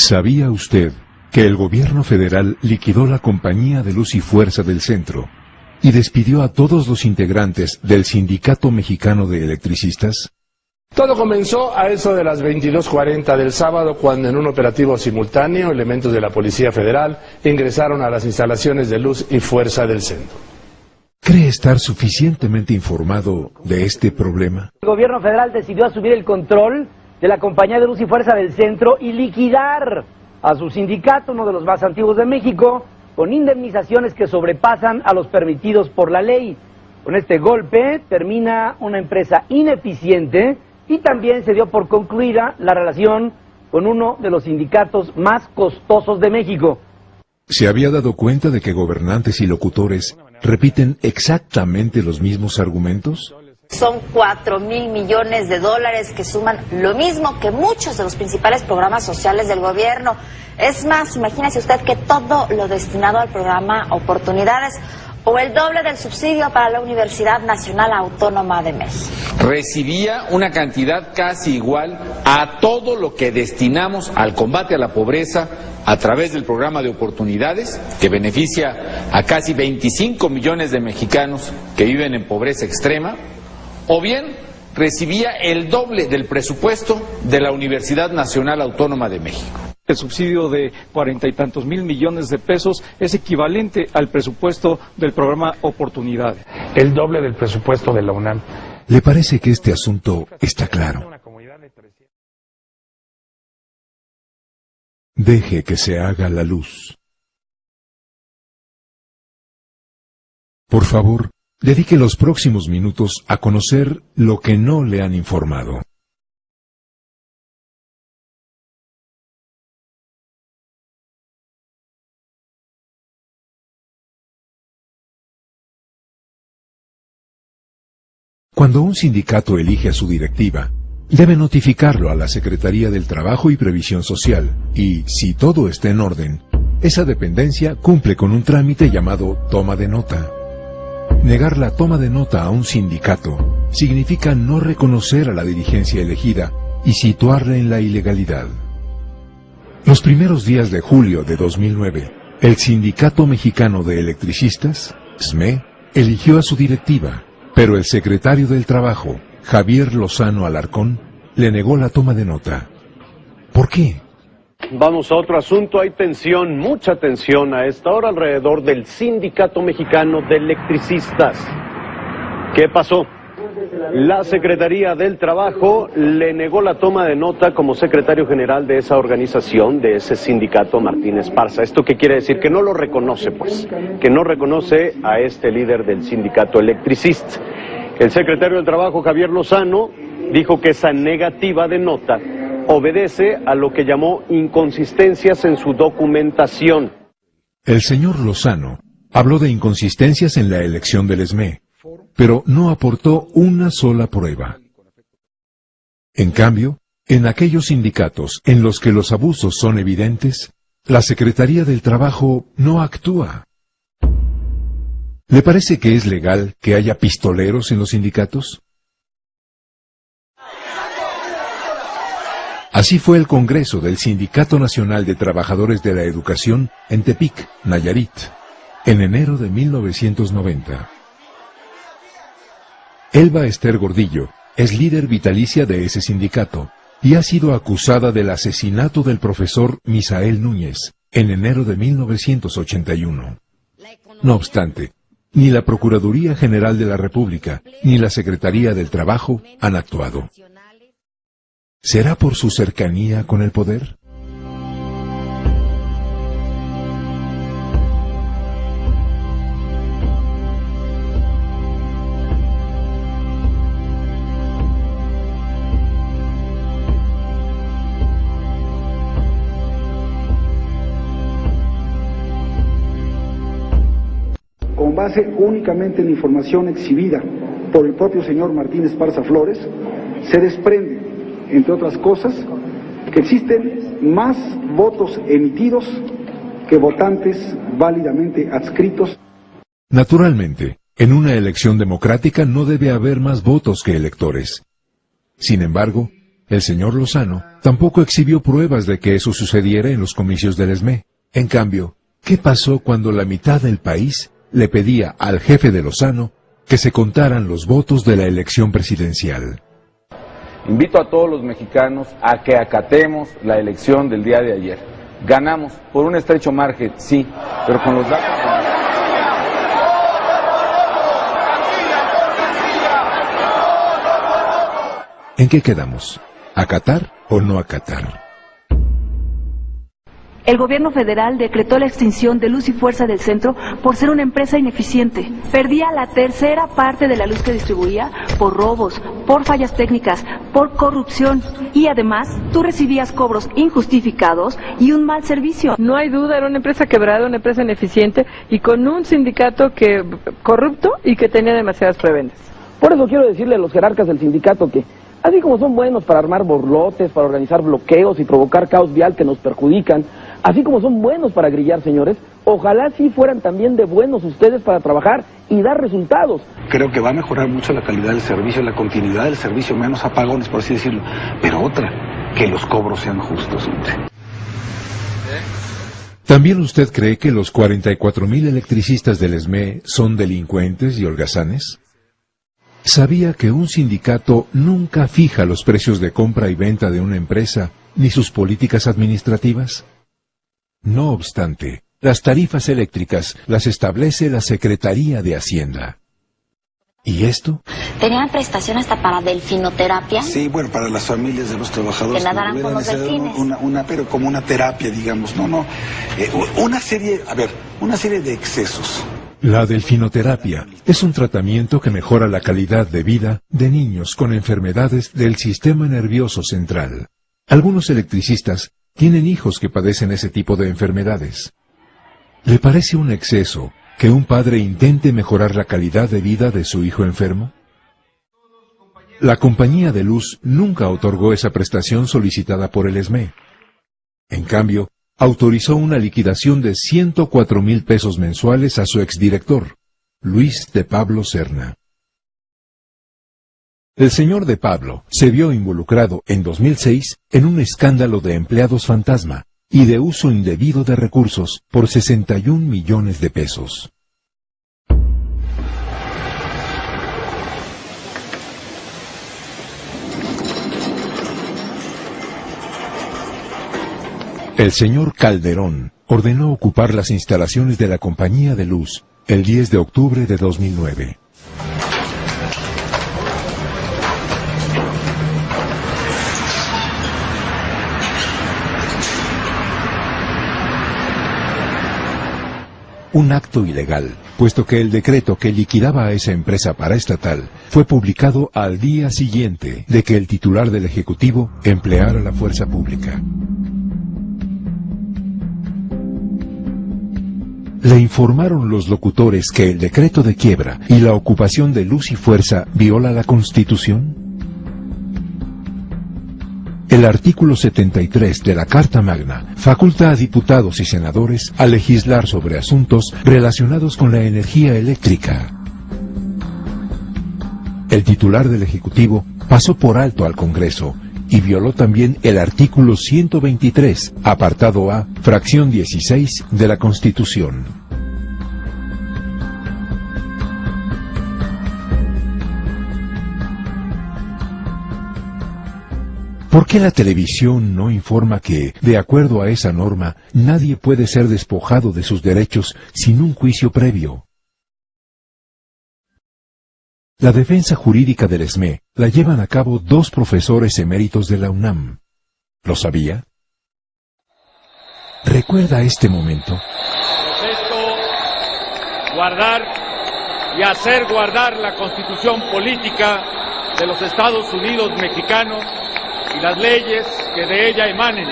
¿Sabía usted que el gobierno federal liquidó la Compañía de Luz y Fuerza del Centro y despidió a todos los integrantes del Sindicato Mexicano de Electricistas? Todo comenzó a eso de las 22:40 del sábado, cuando en un operativo simultáneo elementos de la Policía Federal ingresaron a las instalaciones de Luz y Fuerza del Centro. ¿Cree estar suficientemente informado de este problema? El gobierno federal decidió asumir el control de la Compañía de Luz y Fuerza del Centro y liquidar a su sindicato, uno de los más antiguos de México, con indemnizaciones que sobrepasan a los permitidos por la ley. Con este golpe termina una empresa ineficiente y también se dio por concluida la relación con uno de los sindicatos más costosos de México. ¿Se había dado cuenta de que gobernantes y locutores repiten exactamente los mismos argumentos? Son 4,000 millones de dólares que suman lo mismo que muchos de los principales programas sociales del gobierno. Es más, imagínese usted que todo lo destinado al programa Oportunidades o el doble del subsidio para la Universidad Nacional Autónoma de México. Recibía una cantidad casi igual a todo lo que destinamos al combate a la pobreza a través del programa de Oportunidades, que beneficia a casi 25 millones de mexicanos que viven en pobreza extrema, o bien recibía el doble del presupuesto de la Universidad Nacional Autónoma de México. El subsidio de 40 y tantos mil millones de pesos es equivalente al presupuesto del programa Oportunidades. El doble del presupuesto de la UNAM. ¿Le parece que este asunto está claro? Deje que se haga la luz. Por favor, dedique los próximos minutos a conocer lo que no le han informado. Cuando un sindicato elige a su directiva, debe notificarlo a la Secretaría del Trabajo y Previsión Social, y, si todo está en orden, esa dependencia cumple con un trámite llamado toma de nota. Negar la toma de nota a un sindicato significa no reconocer a la dirigencia elegida y situarla en la ilegalidad. Los primeros días de julio de 2009, el Sindicato Mexicano de Electricistas, SME, eligió a su directiva, pero el secretario del Trabajo, Javier Lozano Alarcón, le negó la toma de nota. ¿Por qué? Vamos a otro asunto. Hay tensión, mucha tensión a esta hora alrededor del Sindicato Mexicano de Electricistas. ¿Qué pasó? La Secretaría del Trabajo le negó la toma de nota como secretario general de esa organización, de ese sindicato, Martín Esparza. ¿Esto qué quiere decir? Que no lo reconoce, pues, que no reconoce a este líder del sindicato electricista. El secretario del Trabajo, Javier Lozano, dijo que esa negativa de nota obedece a lo que llamó inconsistencias en su documentación. El señor Lozano habló de inconsistencias en la elección del SME, pero no aportó una sola prueba. En cambio, en aquellos sindicatos en los que los abusos son evidentes, la Secretaría del Trabajo no actúa. ¿Le parece que es legal que haya pistoleros en los sindicatos? Así fue el Congreso del Sindicato Nacional de Trabajadores de la Educación en Tepic, Nayarit, en enero de 1990. Elba Ester Gordillo es líder vitalicia de ese sindicato y ha sido acusada del asesinato del profesor Misael Núñez en enero de 1981. No obstante, ni la Procuraduría General de la República ni la Secretaría del Trabajo han actuado. ¿Será por su cercanía con el poder? Con base únicamente en información exhibida por el propio señor Martín Esparza Flores, se desprende, entre otras cosas, que existen más votos emitidos que votantes válidamente adscritos. Naturalmente, en una elección democrática no debe haber más votos que electores. Sin embargo, El señor Lozano tampoco exhibió pruebas de que eso sucediera en los comicios del ESME. En cambio, ¿qué pasó cuando la mitad del país le pedía al jefe de Lozano que se contaran los votos de la elección presidencial? Invito a todos los mexicanos a que acatemos la elección del día de ayer. Ganamos por un estrecho margen, sí, pero con los datos... ¿En qué quedamos? ¿Acatar o no acatar? El gobierno federal decretó la extinción de Luz y Fuerza del Centro por ser una empresa ineficiente. Perdía la tercera parte de la luz que distribuía por robos, por fallas técnicas, por corrupción. Y además, tú recibías cobros injustificados y un mal servicio. No hay duda, era una empresa quebrada, una empresa ineficiente y con un sindicato corrupto y que tenía demasiadas prebendas. Por eso quiero decirle a los jerarcas del sindicato que, así como son buenos para armar borlotes, para organizar bloqueos y provocar caos vial que nos perjudican, así como son buenos para grillar, señores, ojalá sí fueran también de buenos ustedes para trabajar y dar resultados. Creo que va a mejorar mucho la calidad del servicio, la continuidad del servicio, menos apagones, por así decirlo. Pero otra, que los cobros sean justos, hombre. ¿También usted cree que los 44,000 electricistas del ESME son delincuentes y holgazanes? ¿Sabía que un sindicato nunca fija los precios de compra y venta de una empresa, ni sus políticas administrativas? No obstante, las tarifas eléctricas las establece la Secretaría de Hacienda. ¿Y esto? ¿Tenían prestación hasta para delfinoterapia? Sí, bueno, para las familias de los trabajadores. Que nadaran con los delfines. Pero como una terapia, digamos, una serie de excesos. La delfinoterapia es un tratamiento que mejora la calidad de vida de niños con enfermedades del sistema nervioso central. Algunos electricistas tienen hijos que padecen ese tipo de enfermedades. ¿Le parece un exceso que un padre intente mejorar la calidad de vida de su hijo enfermo? La compañía de luz nunca otorgó esa prestación solicitada por el ESME. En cambio, autorizó una liquidación de 104,000 pesos mensuales a su exdirector, Luis de Pablo Serna. El señor de Pablo se vio involucrado en 2006 en un escándalo de empleados fantasma y de uso indebido de recursos por 61 millones de pesos. El señor Calderón ordenó ocupar las instalaciones de la Compañía de Luz el 10 de octubre de 2009. Un acto ilegal, puesto que el decreto que liquidaba a esa empresa paraestatal fue publicado al día siguiente de que el titular del Ejecutivo empleara la fuerza pública. Le informaron los locutores que el decreto de quiebra y la ocupación de Luz y Fuerza viola la Constitución. El artículo 73 de la Carta Magna faculta a diputados y senadores a legislar sobre asuntos relacionados con la energía eléctrica. El titular del Ejecutivo pasó por alto al Congreso y violó también el artículo 123, apartado A, fracción 16 de la Constitución. ¿Por qué la televisión no informa que, de acuerdo a esa norma, nadie puede ser despojado de sus derechos sin un juicio previo? La defensa jurídica del ESME la llevan a cabo 2 profesores eméritos de la UNAM. ¿Lo sabía? ¿Recuerda este momento? Protesto guardar y hacer guardar la Constitución política de los Estados Unidos mexicanos y las leyes que de ella emanen.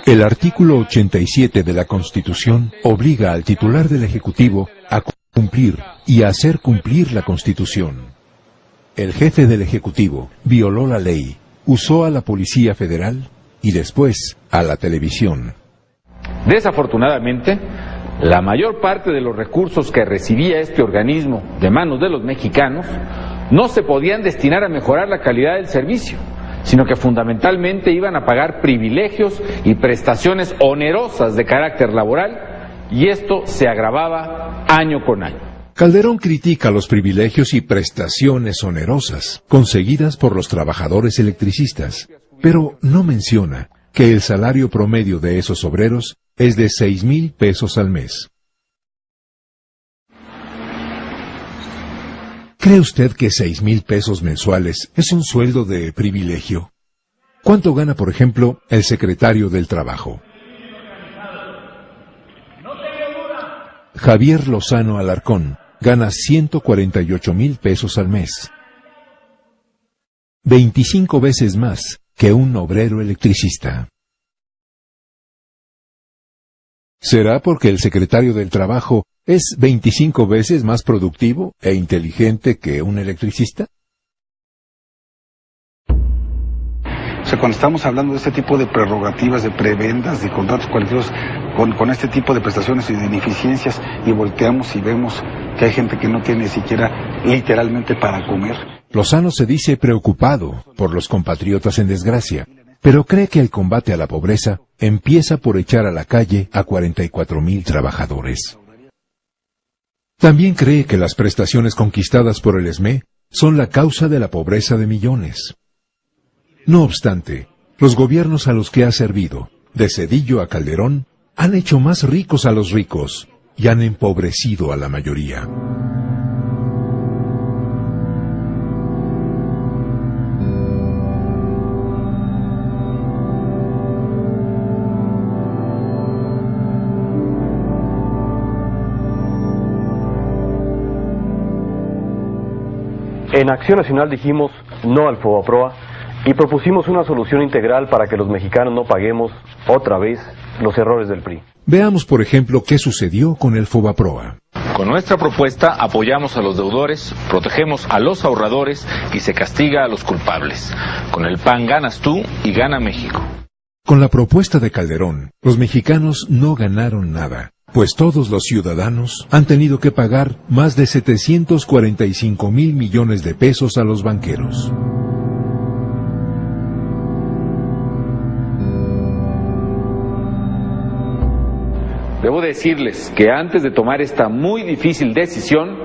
El artículo 87 de la Constitución obliga al titular del Ejecutivo a cumplir y a hacer cumplir la Constitución. El jefe del Ejecutivo violó la ley, usó a la Policía Federal y después a la televisión. Desafortunadamente, la mayor parte de los recursos que recibía este organismo de manos de los mexicanos no se podían destinar a mejorar la calidad del servicio, sino que fundamentalmente iban a pagar privilegios y prestaciones onerosas de carácter laboral, y esto se agravaba año con año. Calderón critica los privilegios y prestaciones onerosas conseguidas por los trabajadores electricistas, pero no menciona que el salario promedio de esos obreros es de 6,000 pesos al mes. ¿Cree usted que 6,000 pesos mensuales es un sueldo de privilegio? ¿Cuánto gana, por ejemplo, el secretario del Trabajo? Javier Lozano Alarcón gana 148,000 pesos al mes. 25 veces más que un obrero electricista. ¿Será porque el secretario del Trabajo es 25 veces más productivo e inteligente que un electricista? O sea, cuando estamos hablando de este tipo de prerrogativas, de prebendas, de contratos colectivos, con este tipo de prestaciones y de ineficiencias, y volteamos y vemos que hay gente que no tiene ni siquiera literalmente para comer. Lozano se dice preocupado por los compatriotas en desgracia, pero cree que el combate a la pobreza empieza por echar a la calle a 44,000 trabajadores. También cree que las prestaciones conquistadas por el SME son la causa de la pobreza de millones. No obstante, los gobiernos a los que ha servido, de Zedillo a Calderón, han hecho más ricos a los ricos y han empobrecido a la mayoría. En Acción Nacional dijimos no al Fobaproa y propusimos una solución integral para que los mexicanos no paguemos otra vez los errores del PRI. Veamos, por ejemplo, qué sucedió con el Fobaproa. Con nuestra propuesta apoyamos a los deudores, protegemos a los ahorradores y se castiga a los culpables. Con el PAN ganas tú y gana México. Con la propuesta de Calderón, los mexicanos no ganaron nada, pues todos los ciudadanos han tenido que pagar más de 745,000 millones de pesos a los banqueros. Debo decirles que antes de tomar esta muy difícil decisión,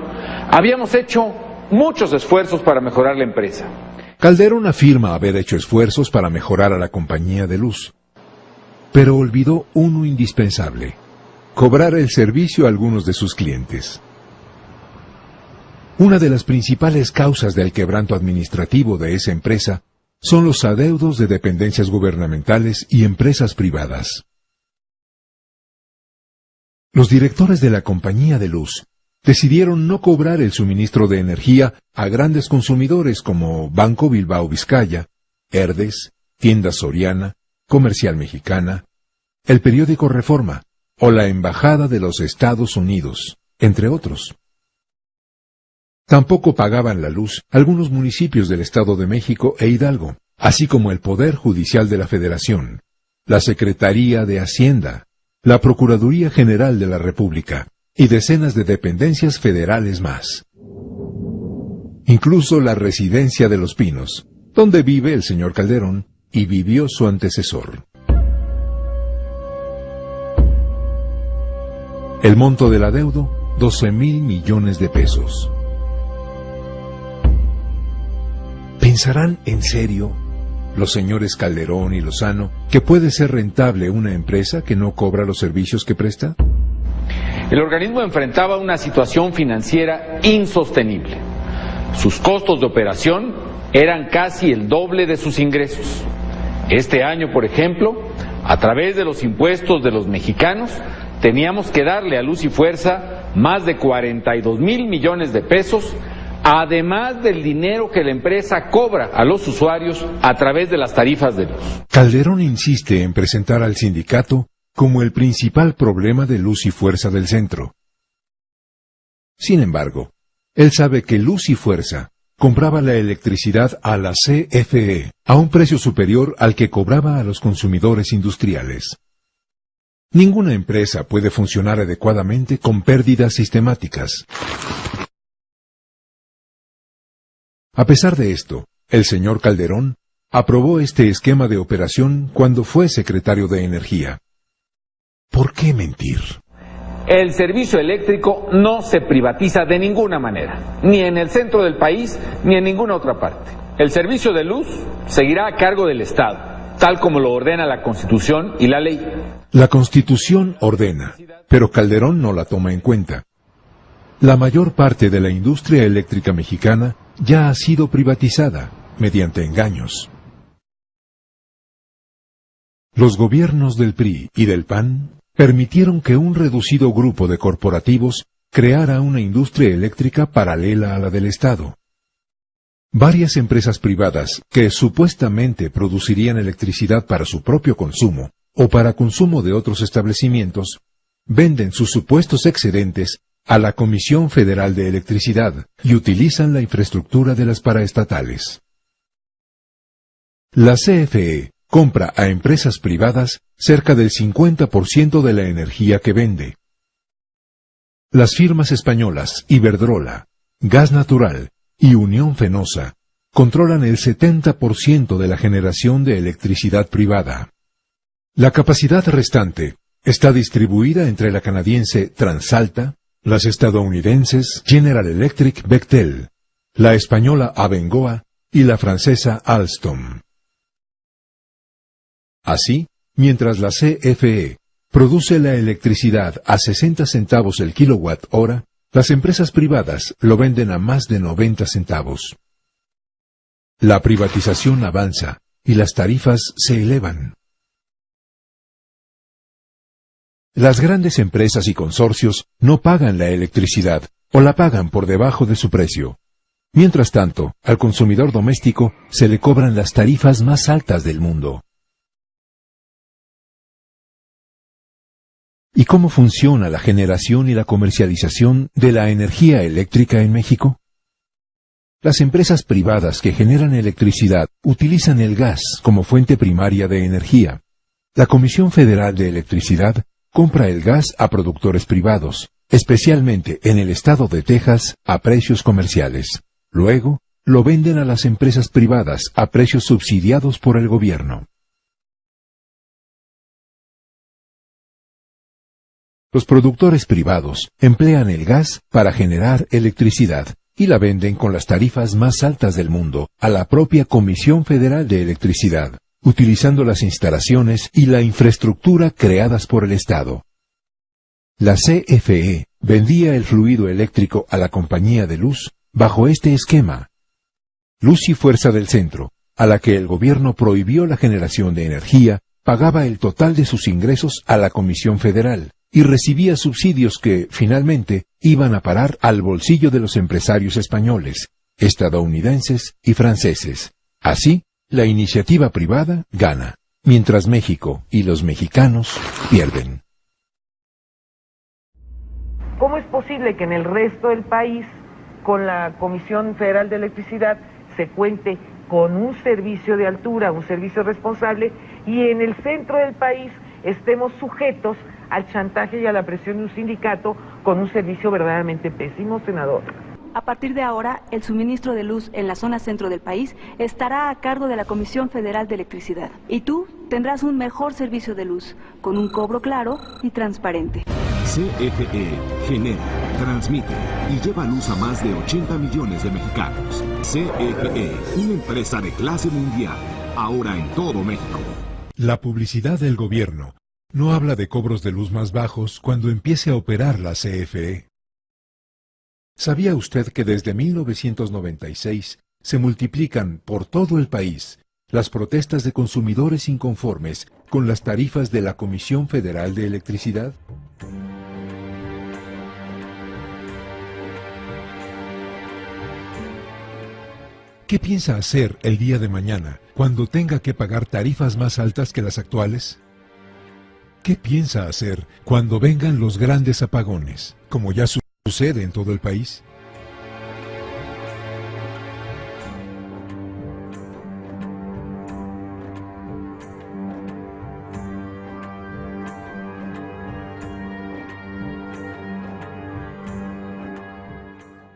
habíamos hecho muchos esfuerzos para mejorar la empresa. Calderón afirma haber hecho esfuerzos para mejorar a la compañía de luz, pero olvidó uno indispensable: cobrar el servicio a algunos de sus clientes. Una de las principales causas del quebranto administrativo de esa empresa son los adeudos de dependencias gubernamentales y empresas privadas. Los directores de la compañía de luz decidieron no cobrar el suministro de energía a grandes consumidores como Banco Bilbao Vizcaya, Herdes, Tiendas Soriana, Comercial Mexicana, el periódico Reforma o la Embajada de los Estados Unidos, entre otros. Tampoco pagaban la luz algunos municipios del Estado de México e Hidalgo, así como el Poder Judicial de la Federación, la Secretaría de Hacienda, la Procuraduría General de la República y decenas de dependencias federales más. Incluso la Residencia de los Pinos, donde vive el señor Calderón y vivió su antecesor. El monto del adeudo, 12,000 millones de pesos. ¿Pensarán en serio los señores Calderón y Lozano que puede ser rentable una empresa que no cobra los servicios que presta? El organismo enfrentaba una situación financiera insostenible. Sus costos de operación eran casi el doble de sus ingresos. Este año, por ejemplo, a través de los impuestos de los mexicanos, teníamos que darle a Luz y Fuerza más de 42,000 millones de pesos, además del dinero que la empresa cobra a los usuarios a través de las tarifas de luz. Calderón insiste en presentar al sindicato como el principal problema de Luz y Fuerza del Centro. Sin embargo, él sabe que Luz y Fuerza compraba la electricidad a la CFE a un precio superior al que cobraba a los consumidores industriales. Ninguna empresa puede funcionar adecuadamente con pérdidas sistemáticas. A pesar de esto, el señor Calderón aprobó este esquema de operación cuando fue secretario de Energía. ¿Por qué mentir? El servicio eléctrico no se privatiza de ninguna manera, ni en el centro del país, ni en ninguna otra parte. El servicio de luz seguirá a cargo del Estado, tal como lo ordena la Constitución y la ley. La Constitución ordena, pero Calderón no la toma en cuenta. La mayor parte de la industria eléctrica mexicana ya ha sido privatizada mediante engaños. Los gobiernos del PRI y del PAN permitieron que un reducido grupo de corporativos creara una industria eléctrica paralela a la del Estado. Varias empresas privadas que supuestamente producirían electricidad para su propio consumo o para consumo de otros establecimientos, venden sus supuestos excedentes a la Comisión Federal de Electricidad y utilizan la infraestructura de las paraestatales. La CFE compra a empresas privadas cerca del 50% de la energía que vende. Las firmas españolas Iberdrola, Gas Natural y Unión Fenosa controlan el 70% de la generación de electricidad privada. La capacidad restante está distribuida entre la canadiense TransAlta, las estadounidenses General Electric Bechtel, la española Abengoa y la francesa Alstom. Así, mientras la CFE produce la electricidad a 60 centavos el kilowatt hora, las empresas privadas lo venden a más de 90 centavos. La privatización avanza y las tarifas se elevan. Las grandes empresas y consorcios no pagan la electricidad o la pagan por debajo de su precio. Mientras tanto, al consumidor doméstico se le cobran las tarifas más altas del mundo. ¿Y cómo funciona la generación y la comercialización de la energía eléctrica en México? Las empresas privadas que generan electricidad utilizan el gas como fuente primaria de energía. La Comisión Federal de Electricidad compra el gas a productores privados, especialmente en el estado de Texas, a precios comerciales. Luego, lo venden a las empresas privadas a precios subsidiados por el gobierno. Los productores privados emplean el gas para generar electricidad y la venden con las tarifas más altas del mundo a la propia Comisión Federal de Electricidad, utilizando las instalaciones y la infraestructura creadas por el Estado. La CFE vendía el fluido eléctrico a la compañía de luz bajo este esquema. Luz y Fuerza del Centro, a la que el gobierno prohibió la generación de energía, pagaba el total de sus ingresos a la Comisión Federal y recibía subsidios que, finalmente, iban a parar al bolsillo de los empresarios españoles, estadounidenses y franceses. Así, la iniciativa privada gana, mientras México y los mexicanos pierden. ¿Cómo es posible que en el resto del país, con la Comisión Federal de Electricidad, se cuente con un servicio de altura, un servicio responsable, y en el centro del país estemos sujetos al chantaje y a la presión de un sindicato con un servicio verdaderamente pésimo, senador? A partir de ahora, el suministro de luz en la zona centro del país estará a cargo de la Comisión Federal de Electricidad. Y tú tendrás un mejor servicio de luz, con un cobro claro y transparente. CFE genera, transmite y lleva luz a más de 80 millones de mexicanos. CFE, una empresa de clase mundial, ahora en todo México. La publicidad del gobierno no habla de cobros de luz más bajos cuando empiece a operar la CFE. ¿Sabía usted que desde 1996 se multiplican por todo el país las protestas de consumidores inconformes con las tarifas de la Comisión Federal de Electricidad? ¿Qué piensa hacer el día de mañana cuando tenga que pagar tarifas más altas que las actuales? ¿Qué piensa hacer cuando vengan los grandes apagones, como ya sucede en todo el país?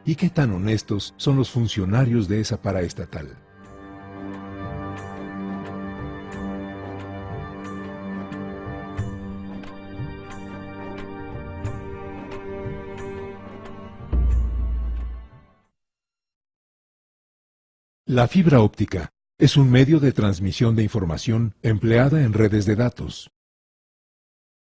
¿Y qué tan honestos son los funcionarios de esa paraestatal? La fibra óptica es un medio de transmisión de información empleada en redes de datos.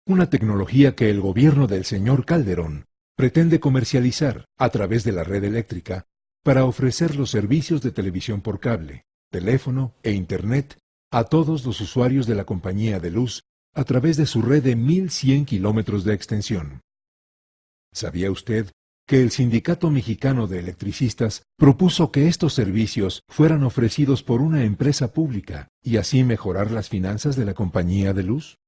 Una tecnología que el gobierno del señor Calderón pretende comercializar a través de la red eléctrica para ofrecer los servicios de televisión por cable, teléfono e Internet a todos los usuarios de la compañía de luz a través de su red de 1.100 kilómetros de extensión. ¿Sabía usted que el Sindicato Mexicano de Electricistas propuso que estos servicios fueran ofrecidos por una empresa pública y así mejorar las finanzas de la compañía de luz?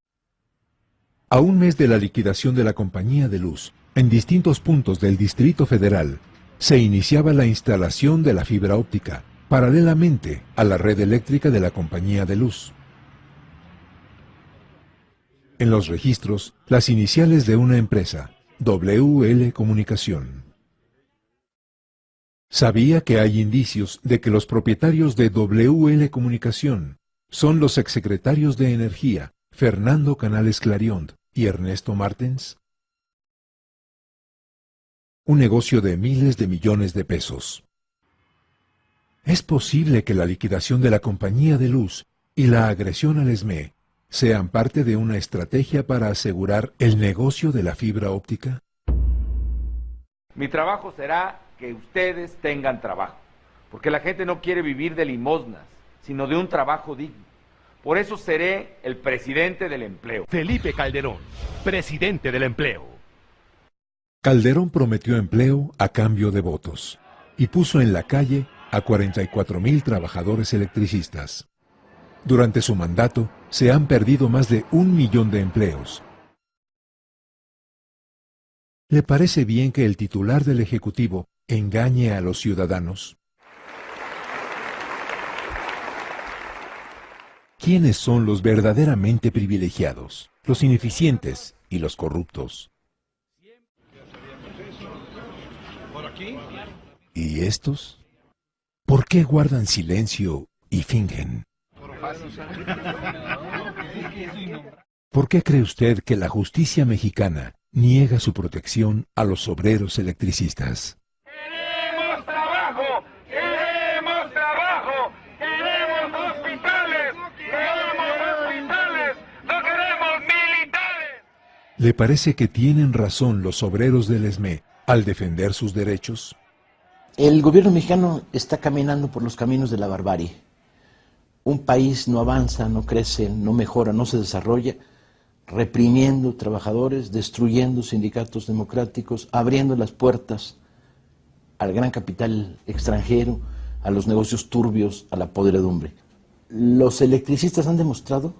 A un mes de la liquidación de la compañía de luz, en distintos puntos del Distrito Federal, se iniciaba la instalación de la fibra óptica, paralelamente a la red eléctrica de la compañía de luz. En los registros, las iniciales de una empresa, WL Comunicación. ¿Sabía que hay indicios de que los propietarios de WL Comunicación son los exsecretarios de Energía, Fernando Canales Clariont y Ernesto Martens? Un negocio de miles de millones de pesos. ¿Es posible que la liquidación de la compañía de luz y la agresión al SME sean parte de una estrategia para asegurar el negocio de la fibra óptica? Mi trabajo será que ustedes tengan trabajo, porque la gente no quiere vivir de limosnas, sino de un trabajo digno. Por eso seré el presidente del empleo. Felipe Calderón, presidente del empleo. Calderón prometió empleo a cambio de votos y puso en la calle a 44,000 trabajadores electricistas. Durante su mandato se han perdido más de 1 millón de empleos. ¿Le parece bien que el titular del Ejecutivo engañe a los ciudadanos? ¿Quiénes son los verdaderamente privilegiados, los ineficientes y los corruptos? ¿Y estos? ¿Por qué guardan silencio y fingen? ¿Por qué cree usted que la justicia mexicana niega su protección a los obreros electricistas? ¡Queremos trabajo! ¡Queremos trabajo! ¡Queremos hospitales! ¡No queremos militares! ¿Le parece que tienen razón los obreros del SME al defender sus derechos? El gobierno mexicano está caminando por los caminos de la barbarie. Un país no avanza, no crece, no mejora, no se desarrolla, reprimiendo trabajadores, destruyendo sindicatos democráticos, abriendo las puertas al gran capital extranjero, a los negocios turbios, a la podredumbre. Los electricistas han demostrado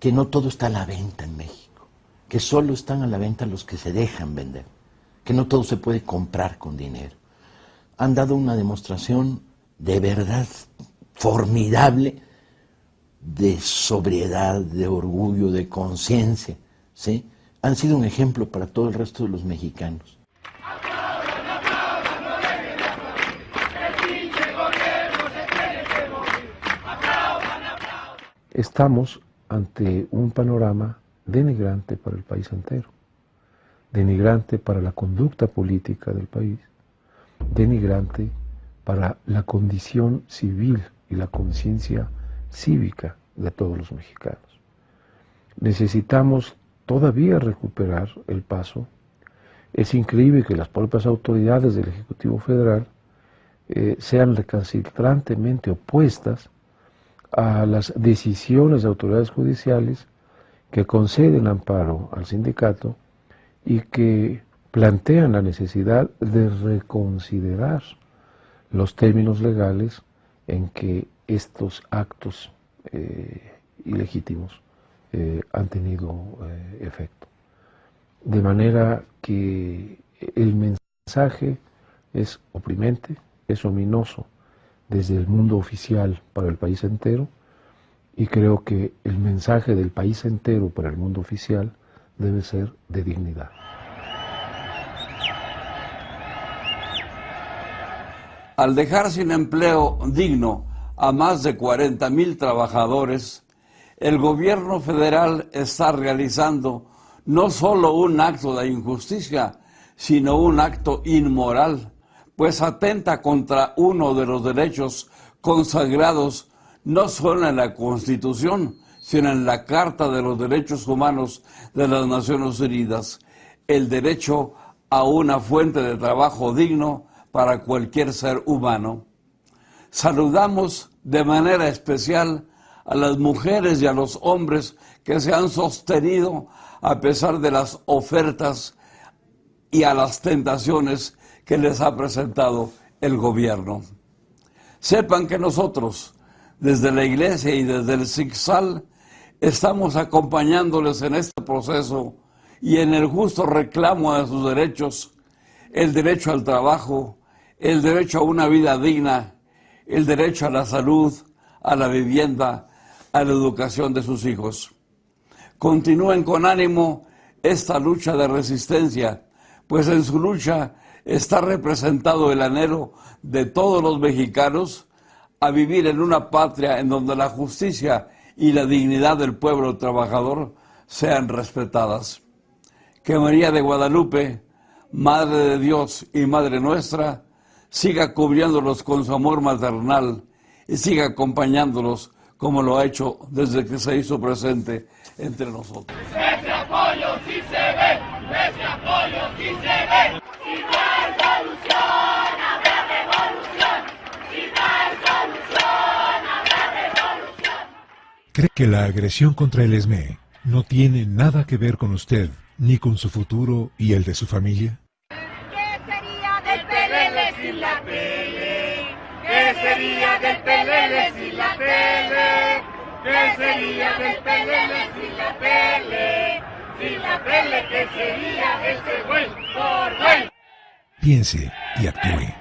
que no todo está a la venta en México, que solo están a la venta los que se dejan vender, que no todo se puede comprar con dinero. Han dado una demostración de verdad formidable de sobriedad, de orgullo, de conciencia, ¿sí? Han sido un ejemplo para todo el resto de los mexicanos. Estamos ante un panorama denigrante para el país entero, denigrante para la conducta política del país, denigrante para la condición civil y la conciencia cívica de todos los mexicanos. Necesitamos todavía recuperar el paso. Es increíble que las propias autoridades del Ejecutivo Federal sean recalcitrantemente opuestas a las decisiones de autoridades judiciales que conceden amparo al sindicato y que plantean la necesidad de reconsiderar los términos legales en que estos actos ilegítimos han tenido efecto. De manera que el mensaje es oprimente, es ominoso desde el mundo oficial para el país entero, y creo que el mensaje del país entero para el mundo oficial debe ser de dignidad. Al dejar sin empleo digno a más de 40,000 trabajadores, el gobierno federal está realizando no solo un acto de injusticia, sino un acto inmoral, pues atenta contra uno de los derechos consagrados no solo en la Constitución, sino en la Carta de los Derechos Humanos de las Naciones Unidas, el derecho a una fuente de trabajo digno para cualquier ser humano. Saludamos de manera especial a las mujeres y a los hombres que se han sostenido a pesar de las ofertas y a las tentaciones que les ha presentado el gobierno. Sepan que nosotros, desde la Iglesia y desde el CICSAL, estamos acompañándoles en este proceso y en el justo reclamo de sus derechos, el derecho al trabajo, el derecho a una vida digna, el derecho a la salud, a la vivienda, a la educación de sus hijos. Continúen con ánimo esta lucha de resistencia, pues en su lucha está representado el anhelo de todos los mexicanos a vivir en una patria en donde la justicia y la dignidad del pueblo trabajador sean respetadas. Que María de Guadalupe, Madre de Dios y Madre nuestra, siga cubriéndolos con su amor maternal y siga acompañándolos como lo ha hecho desde que se hizo presente entre nosotros. Ese apoyo sí se ve, ese apoyo sí se ve. Si no hay solución, habrá revolución. Si no hay solución, habrá revolución. ¿Cree que la agresión contra el ESME no tiene nada que ver con usted, ni con su futuro y el de su familia? ¿Qué sería del PLL sin la tele? ¿Qué sería del PLL sin la tele? ¿Qué sería del PLL sin la tele? Sin la tele, ¿qué sería de ese güey por güey? Piense y actúe.